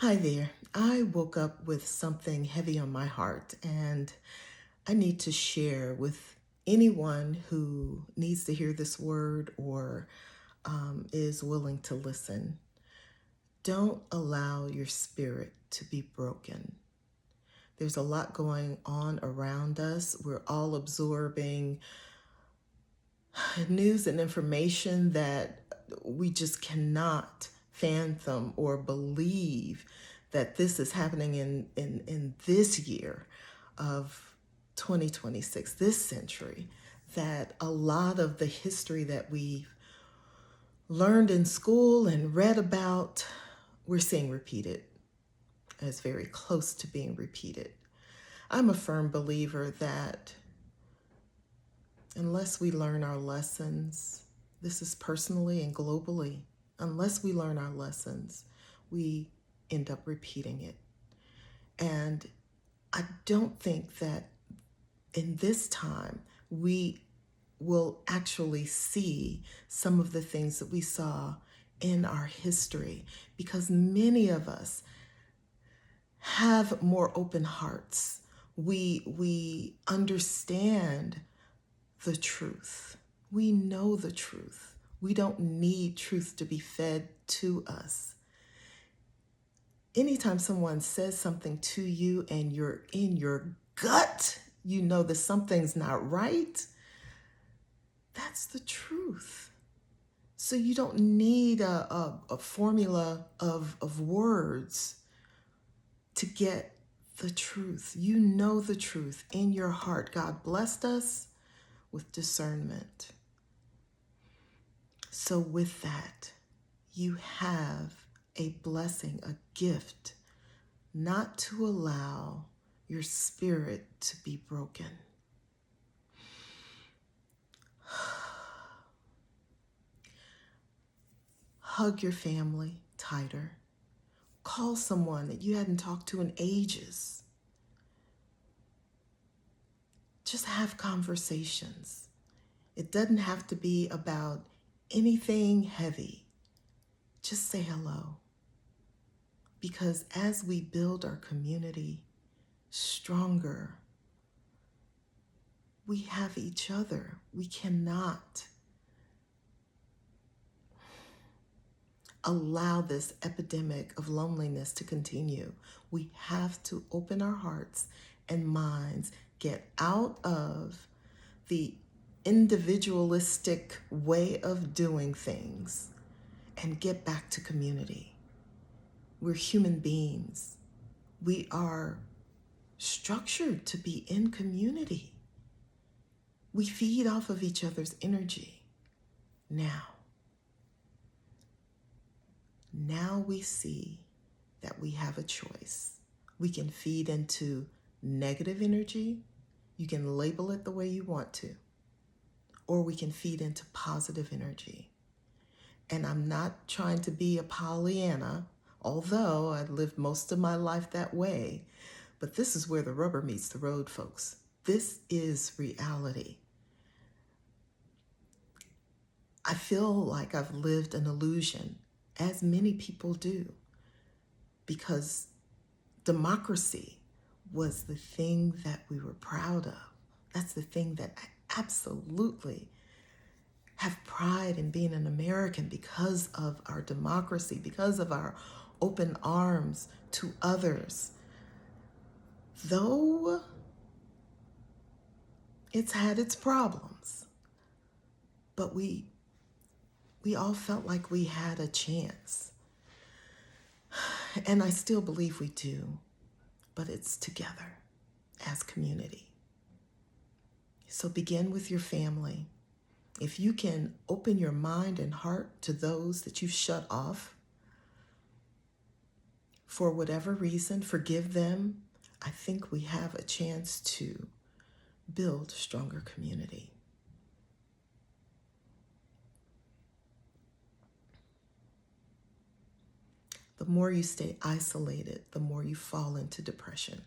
Hi there. I woke up with something heavy on my heart, and I need to share with anyone who needs to hear this word or is willing to listen. Don't allow your spirit to be broken. There's a lot going on around us. We're all absorbing news and information that we just cannot fathom or believe that this is happening in this year of 2026, this century, that a lot of the history that we've learned in school and read about, we're seeing repeated, as very close to being repeated. I'm a firm believer that unless we learn our lessons, this is personally and globally, unless we learn our lessons, we end up repeating it. And I don't think that in this time we will actually see some of the things that we saw in our history, because many of us have more open hearts. We understand the truth. We know the truth. We don't need truth to be fed to us. Anytime someone says something to you and you're in your gut, you know that something's not right, that's the truth. So you don't need a formula of words to get the truth. You know the truth in your heart. God blessed us with discernment. So with that, you have a blessing, a gift, not to allow your spirit to be broken. Hug your family tighter. Call someone that you hadn't talked to in ages. Just have conversations. It doesn't have to be about anything heavy. Just say hello. Because as we build our community stronger, we have each other. We cannot allow this epidemic of loneliness to continue. We have to open our hearts and minds, get out of the individualistic way of doing things, and get back to community. We're human beings. We are structured to be in community. We feed off of each other's energy. Now we see that we have a choice. We can feed into negative energy. You can label it the way you want to. Or we can feed into positive energy. And I'm not trying to be a Pollyanna, although I lived most of my life that way. But this is where the rubber meets the road, folks. This is reality. I feel like I've lived an illusion, as many people do, because democracy was the thing that we were proud of. That's the thing that I absolutely have pride in being an American, because of our democracy, because of our open arms to others. Though it's had its problems, but we all felt like we had a chance. And I still believe we do, but it's together as community. So begin with your family. If you can open your mind and heart to those that you've shut off for whatever reason, forgive them. I think we have a chance to build stronger community. The more you stay isolated, the more you fall into depression.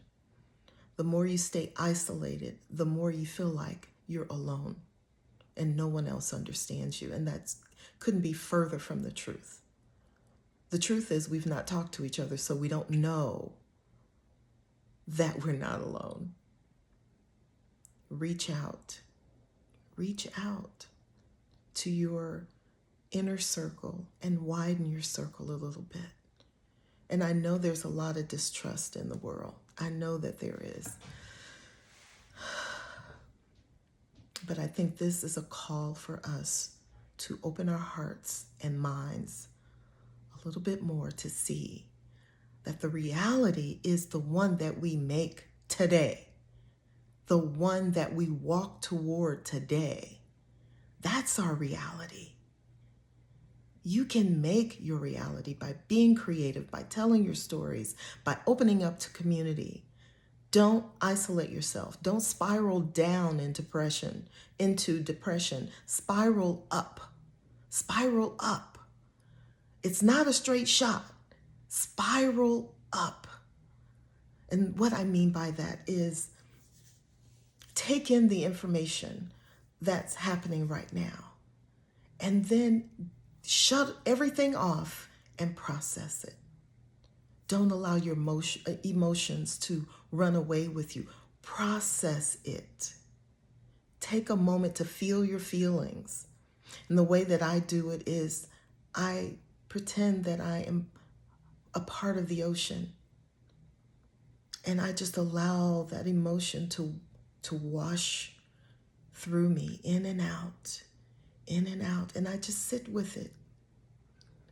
The more you stay isolated, the more you feel like you're alone and no one else understands you. And that couldn't be further from the truth. The truth is we've not talked to each other, so we don't know that we're not alone. Reach out. Reach out to your inner circle and widen your circle a little bit. And I know there's a lot of distrust in the world. I know that there is. But I think this is a call for us to open our hearts and minds a little bit more to see that the reality is the one that we make today, the one that we walk toward today. That's our reality. You can make your reality by being creative, by telling your stories, by opening up to community. Don't isolate yourself. Don't spiral down into depression. Spiral up. Spiral up. It's not a straight shot. Spiral up. And what I mean by that is take in the information that's happening right now and then shut everything off and process it. Don't allow your emotions to run away with you. Process it. Take a moment to feel your feelings. And the way that I do it is I pretend that I am a part of the ocean. And I just allow that emotion to wash through me, in and out, in and out. And I just sit with it.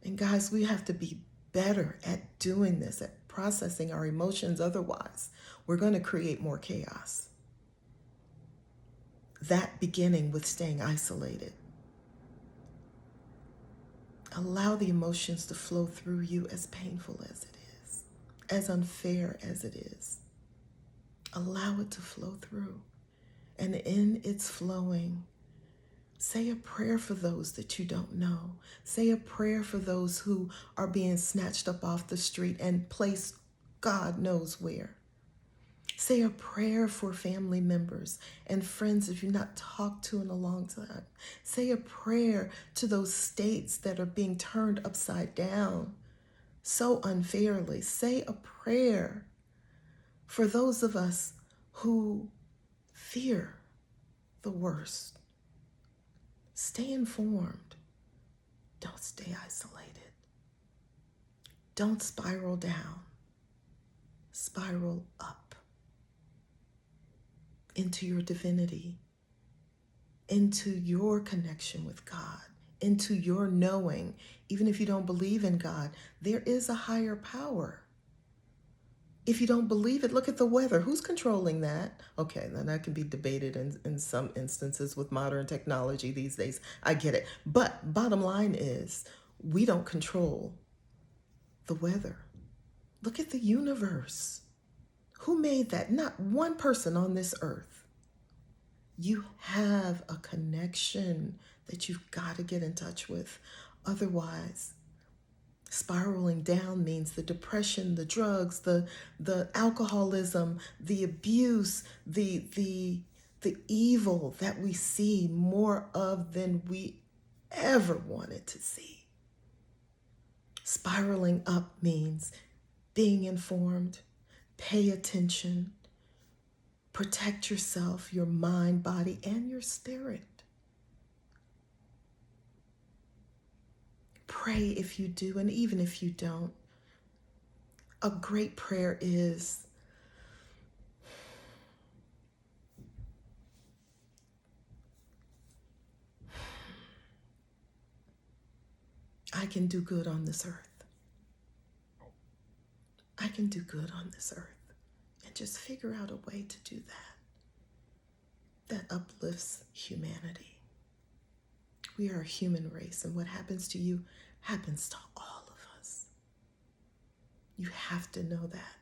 And guys, we have to be better at doing this, at processing our emotions. Otherwise, we're going to create more chaos. That beginning with staying isolated. Allow the emotions to flow through you, as painful as it is, as unfair as it is. Allow it to flow through. And in its flowing, say a prayer for those that you don't know. Say a prayer for those who are being snatched up off the street and placed God knows where. Say a prayer for family members and friends that you've not talked to in a long time. Say a prayer to those states that are being turned upside down so unfairly. Say a prayer for those of us who fear the worst. Stay informed. Don't stay isolated. Don't spiral down. Spiral up into your divinity, into your connection with God, into your knowing. Even if you don't believe in God, there is a higher power. If you don't believe it, look at the weather. Who's controlling that? Okay, then that can be debated in some instances with modern technology these days. I get it. But bottom line is, we don't control the weather. Look at the universe. Who made that? Not one person on this earth. You have a connection that you've got to get in touch with. Otherwise, spiraling down means the depression, the drugs, the alcoholism, the abuse, the evil that we see more of than we ever wanted to see. Spiraling up means being informed, pay attention, protect yourself, your mind, body, and your spirit. Pray if you do, and even if you don't. A great prayer is, I can do good on this earth. I can do good on this earth. And just figure out a way to do that uplifts humanity. We are a human race, and what happens to you happens to all of us. You have to know that.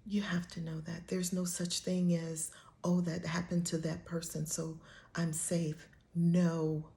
You have to know that. There's no such thing as, oh, that happened to that person, so I'm safe. No.